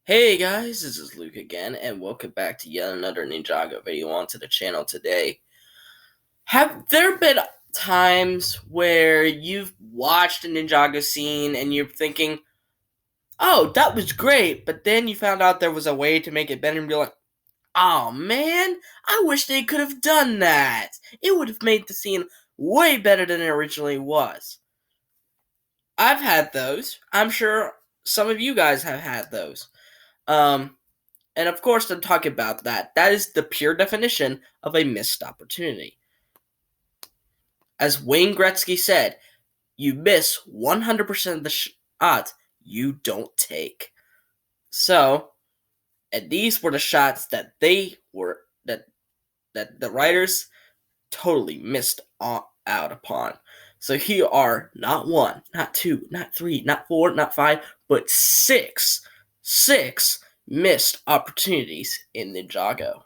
Hey guys, this is Luke again, and welcome back to yet another Ninjago video onto the channel today. Have there been times where you've watched a Ninjago scene and you're thinking, oh, that was great, but then you found out there was a way to make it better and you're like, oh man, I wish they could have done that. It would have made the scene way better than it originally was. I've had those. I'm sure some of you guys have had those. Um, And of course, I'm talking about that. That is the pure definition of a missed opportunity. As Wayne Gretzky said, you miss 100% of the shots you don't take. So, and these were the shots that that the writers totally missed out upon. So here are not one, not two, not three, not four, not five, but six missed opportunities in Ninjago.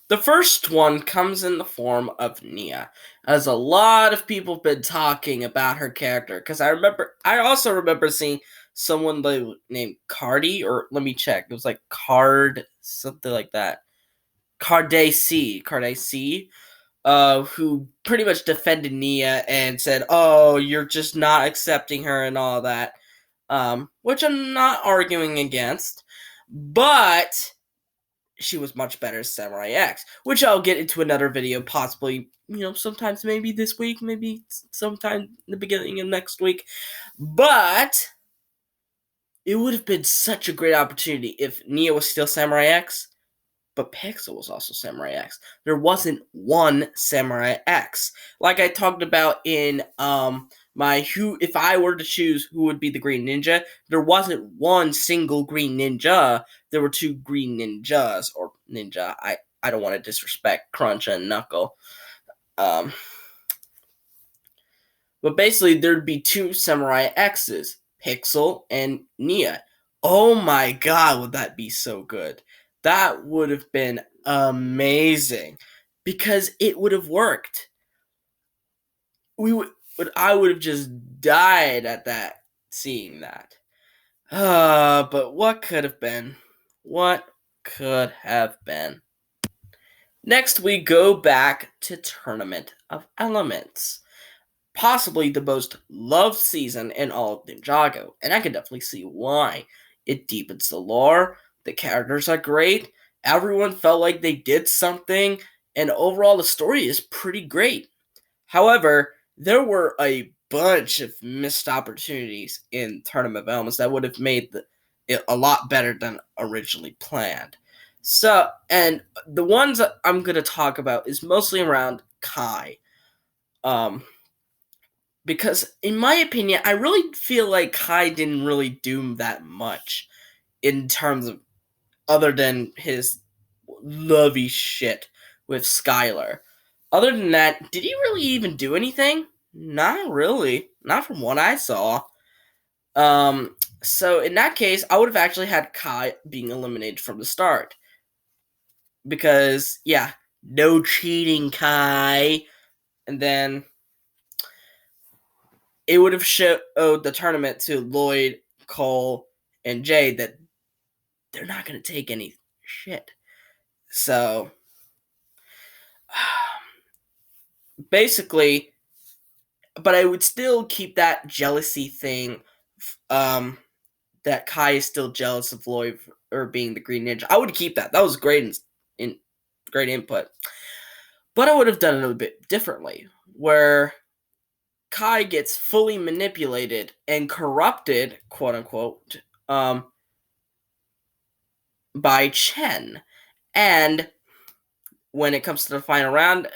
The first one comes in the form of Nia, as a lot of people have been talking about her character. Because I also remember seeing someone named Cardi, or let me check, it was like Card, something like that. Cardace, who pretty much defended Nia and said, "Oh, you're just not accepting her and all that," which I'm not arguing against, but she was much better as Samurai X, which I'll get into another video, possibly, sometimes maybe this week, maybe sometime in the beginning of next week. But it would have been such a great opportunity if Nia was still Samurai X, but Pixel was also Samurai X. There wasn't one Samurai X. Like I talked about in my who if I were to choose who would be the Green Ninja, there wasn't one single Green Ninja. There were two Green Ninjas or Ninja. I don't want to disrespect Crunch and Knuckle. But basically there'd be two Samurai X's, Pixel and Nia. Oh my god, would that be so good. That would have been amazing because it would have worked. I would have just died at that, seeing that. But what could have been? What could have been? Next, we go back to Tournament of Elements. Possibly the most loved season in all of Ninjago, and I can definitely see why. It deepens the lore, the characters are great, everyone felt like they did something, and overall the story is pretty great. However, there were a bunch of missed opportunities in Tournament of Elements that would have made it a lot better than originally planned. So, and the ones that I'm going to talk about is mostly around Kai. Because in my opinion, I really feel like Kai didn't really do that much in terms of other than his lovey shit with Skylar. Other than that, did he really even do anything? Not really. Not from what I saw. So in that case, I would have actually had Kai being eliminated from the start. Because, yeah, no cheating, Kai. And then it would have showed the tournament to Lloyd, Cole, and Jay that they're not going to take any shit. So, basically, but I would still keep that jealousy thing, that Kai is still jealous of Lloyd or being the Green Ninja. I would keep that. That was great great input. But I would have done it a bit differently, where Kai gets fully manipulated and corrupted, quote unquote, by Chen. And when it comes to the final round,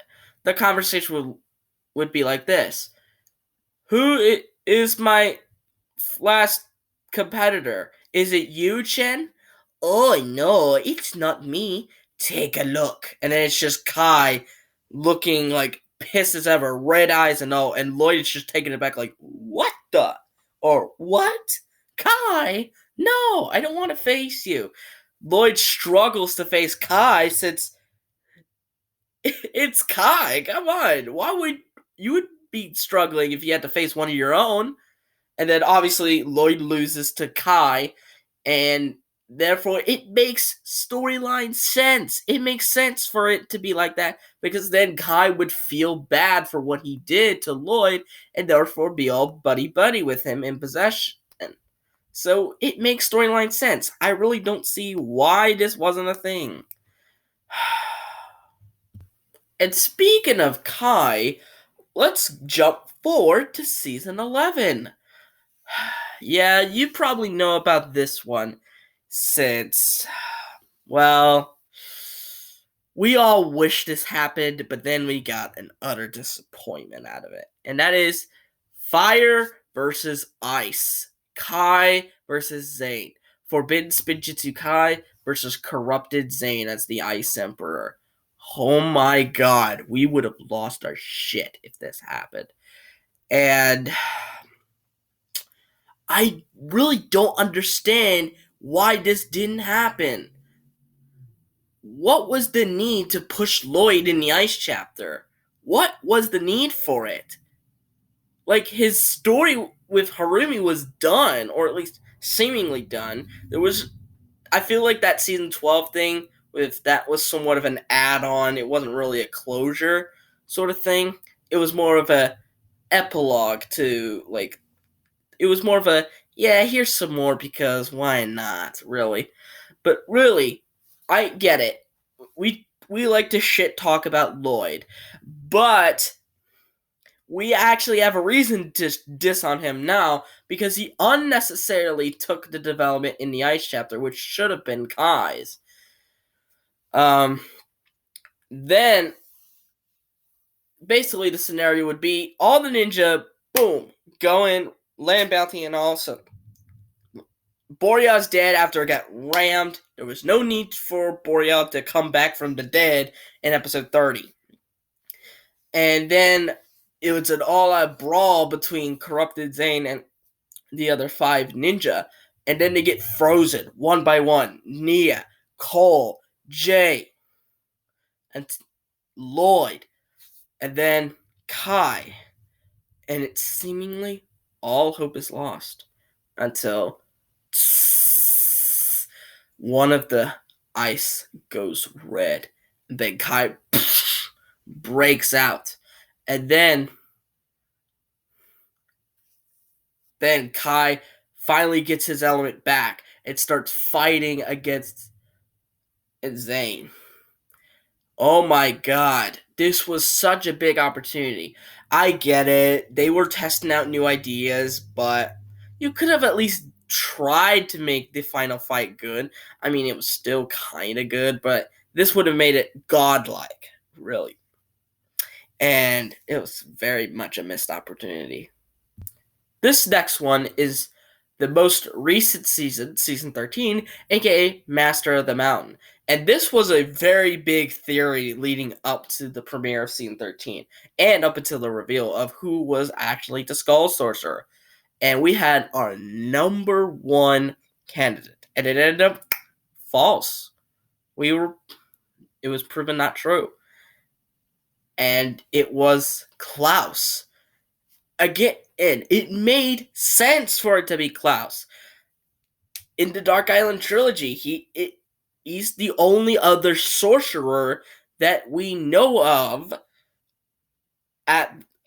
the conversation would be like this: Who is my last competitor? Is it you, Chen? Oh no, it's not me. Take a look. And then it's just Kai looking like pissed as ever, red eyes and all, and Lloyd is just taking it back like, what the? Or what? Kai? No, I don't want to face you. Lloyd struggles to face Kai since it's Kai. Come on. Why would you would be struggling if you had to face one of your own? And then obviously Lloyd loses to Kai And therefore, it makes storyline sense. It makes sense for it to be like that because then Kai would feel bad for what he did to Lloyd and therefore be all buddy-buddy with him in possession. So it makes storyline sense. I really don't see why this wasn't a thing. And speaking of Kai, let's jump forward to season 11. Yeah, you probably know about this one since, well, we all wish this happened, but then we got an utter disappointment out of it. And that is Fire versus Ice. Kai versus Zane. Forbidden Spinjitzu Kai versus Corrupted Zane as the Ice Emperor. Oh my god, we would have lost our shit if this happened. And I really don't understand why this didn't happen. What was the need to push Lloyd in the Ice chapter? What was the need for it? Like, his story with Harumi was done, or at least seemingly done. I feel like that season 12 thing, that was somewhat of an add-on. It wasn't really a closure sort of thing. It was more of a epilogue to, like, it was more of a, yeah, here's some more because why not, really. But really, I get it. We like to shit talk about Lloyd, but we actually have a reason to diss on him now because he unnecessarily took the development in the Ice chapter, which should have been Kai's. Then basically the scenario would be all the ninja, boom, going, land bounty, and all. So Boreal's dead after it got rammed. There was no need for Boreal to come back from the dead in episode 30. And then it was an all-out brawl between Corrupted Zane and the other 5 ninja. And then they get frozen one by one. Nia, Cole, Jay, and Lloyd. And then Kai. And it's seemingly all hope is lost until one of the ice goes red. And then Kai breaks out. And then Kai finally gets his element back and starts fighting against Zane. Oh my god. This was such a big opportunity. I get it. They were testing out new ideas, but you could have at least tried to make the final fight good. I mean, it was still kind of good, but this would have made it godlike, really. And it was very much a missed opportunity. This next one is the most recent season, season 13, aka Master of the Mountain. And this was a very big theory leading up to the premiere of season 13 and up until the reveal of who was actually the Skull Sorcerer. And we had our number one candidate, and it ended up false. It was proven not true. And it was Klaus. Again, it made sense for it to be Klaus. In the Dark Island trilogy, he's the only other sorcerer that we know of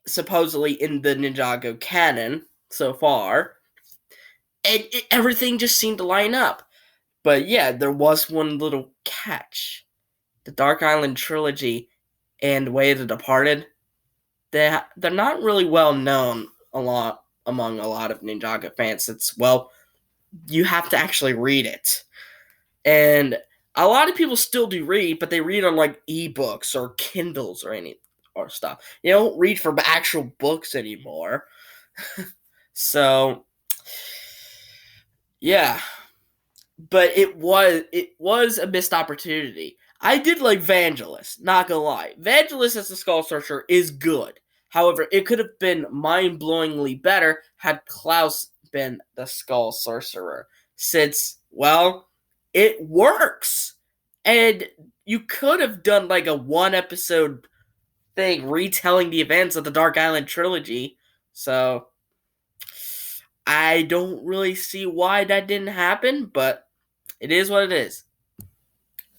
supposedly in the Ninjago canon so far. And everything just seemed to line up. But yeah, there was one little catch. The Dark Island trilogy and Way of the Departed, they're not really well known among a lot of Ninjago fans. You have to actually read it. And a lot of people still do read, but they read on like ebooks or Kindles or stuff. You don't read from actual books anymore. So yeah. But it was a missed opportunity. I did like Vangelis, not gonna lie. Vangelis as the Skull Sorcerer is good. However, it could have been mind-blowingly better had Klaus been the Skull Sorcerer. Since, well, it works. And you could have done like a one-episode thing retelling the events of the Dark Island trilogy. So, I don't really see why that didn't happen, but it is what it is.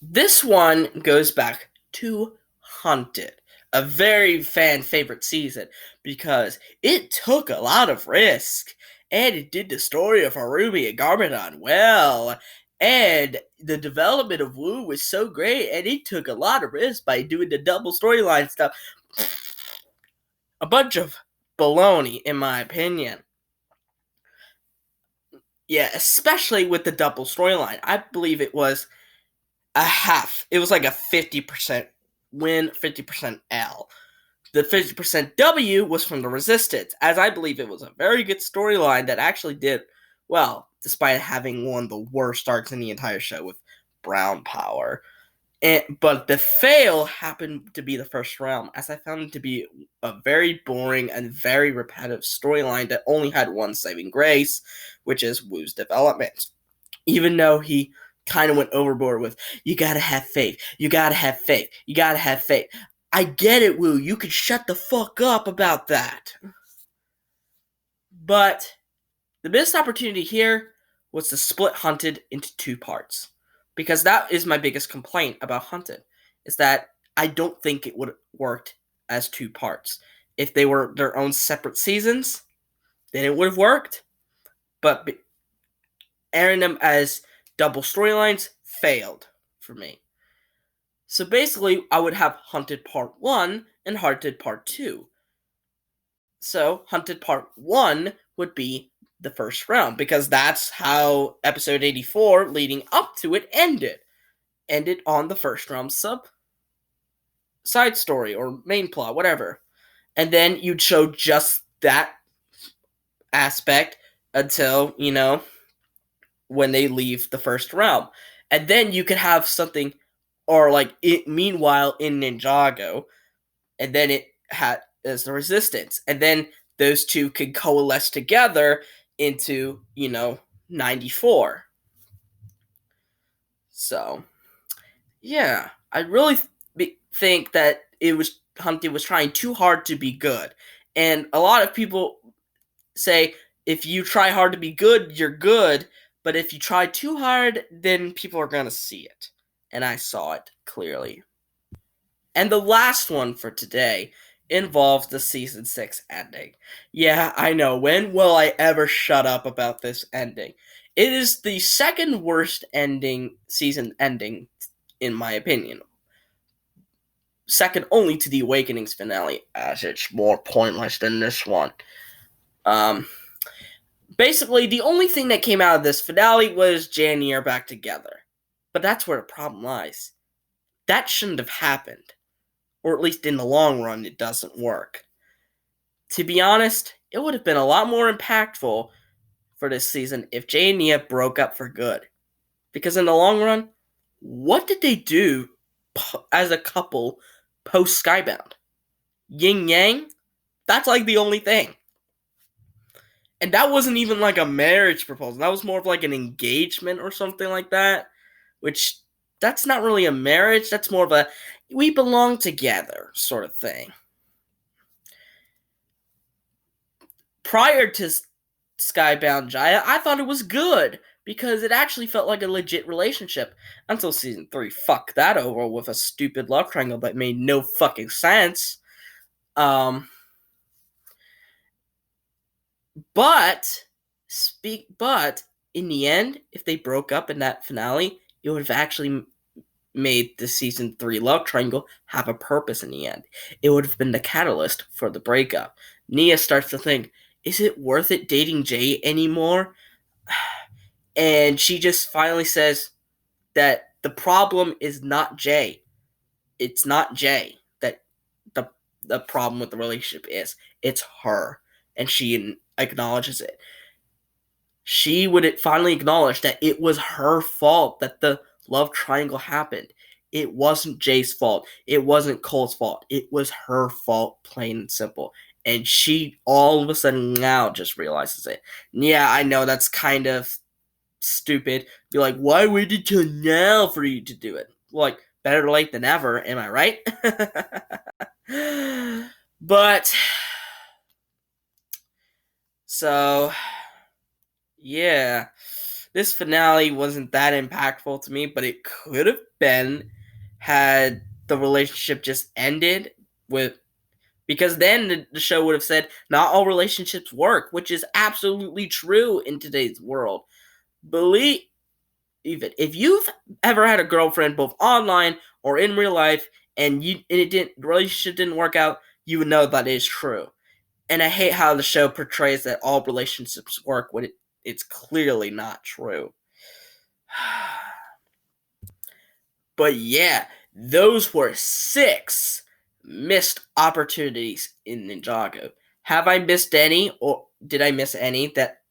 This one goes back to Hunted, a very fan favorite season because it took a lot of risk and it did the story of Harumi and Garmadon well. And the development of Wu was so great, and it took a lot of risk by doing the double storyline stuff. A bunch of baloney, in my opinion. Yeah, especially with the double storyline. I believe it was a half. It was like a 50% win, 50% L. The 50% W was from the Resistance, as I believe it was a very good storyline that actually did well, despite having one of the worst arcs in the entire show with Brown Power. But the fail happened to be the first realm, as I found it to be a very boring and very repetitive storyline that only had one saving grace, which is Wu's development. Even though he kind of went overboard with, you gotta have faith, you gotta have faith, you gotta have faith. I get it, Wu, you could shut the fuck up about that. But the missed opportunity here was to split Hunted into two parts. Because that is my biggest complaint about Hunted, is that I don't think it would have worked as two parts. If they were their own separate seasons, then it would have worked. But airing them as double storylines failed for me. So basically, I would have Hunted Part 1 and Hunted Part 2. So, Hunted Part 1 would be the first round, because that's how episode 84 leading up to it ended. Ended on the first round side story or main plot, whatever. And then you'd show just that aspect until, when they leave the first realm. And then you could have something, or like it meanwhile in Ninjago, and then it had as the Resistance. And then those two could coalesce together into, 94. So, yeah, I really think that Hunted was trying too hard to be good. And a lot of people say, if you try hard to be good, you're good. But if you try too hard, then people are going to see it. And I saw it clearly. And the last one for today involves the season 6 ending. Yeah, I know. When will I ever shut up about this ending? It is the second worst season ending, in my opinion. Second only to the Awakenings finale, as it's more pointless than this one. Basically, the only thing that came out of this finale was Jay and Nia are back together. But that's where the problem lies. That shouldn't have happened. Or at least in the long run, it doesn't work. To be honest, it would have been a lot more impactful for this season if Jay and Nia broke up for good. Because in the long run, what did they do as a couple post Skybound? Yin Yang? That's like the only thing. And that wasn't even like a marriage proposal. That was more of like an engagement or something like that. Which, that's not really a marriage. That's more of a, we belong together sort of thing. Prior to Skybound Jaya, I thought it was good, because it actually felt like a legit relationship. Until season 3 fucked that over with a stupid love triangle that made no fucking sense. But in the end, if they broke up in that finale, it would have actually made the season 3 love triangle have a purpose in the end. It would have been the catalyst for the breakup. Nia starts to think, is it worth it dating Jay anymore? And she just finally says that the problem is not Jay. It's not Jay that the problem with the relationship is. It's her. And she acknowledges it. She would finally acknowledge that it was her fault that the love triangle happened. It wasn't Jay's fault. It wasn't Cole's fault. It was her fault, plain and simple. And she all of a sudden now just realizes it. Yeah, I know that's kind of stupid. Be like, why waited till now for you to do it? Like, better late than ever, am I right? But, so, Yeah. This finale wasn't that impactful to me, but it could have been had the relationship just ended with, because then the show would have said not all relationships work, which is absolutely true in today's world. Believe it. If you've ever had a girlfriend both online or in real life and it didn't the relationship didn't work out, you would know that is true. And I hate how the show portrays that all relationships work when it's clearly not true. But yeah, those were 6 missed opportunities in Ninjago. Have I missed any, or did I miss any that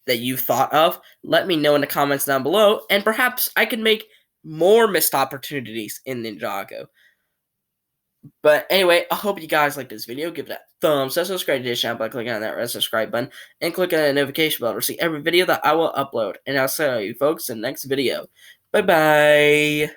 you thought of? Let me know in the comments down below, and perhaps I can make more missed opportunities in Ninjago. But anyway, I hope you guys liked this video. Give it a thumbs up, subscribe to this channel by clicking on that red subscribe button, and click on the notification bell to see every video that I will upload. And I'll see you folks in the next video. Bye bye.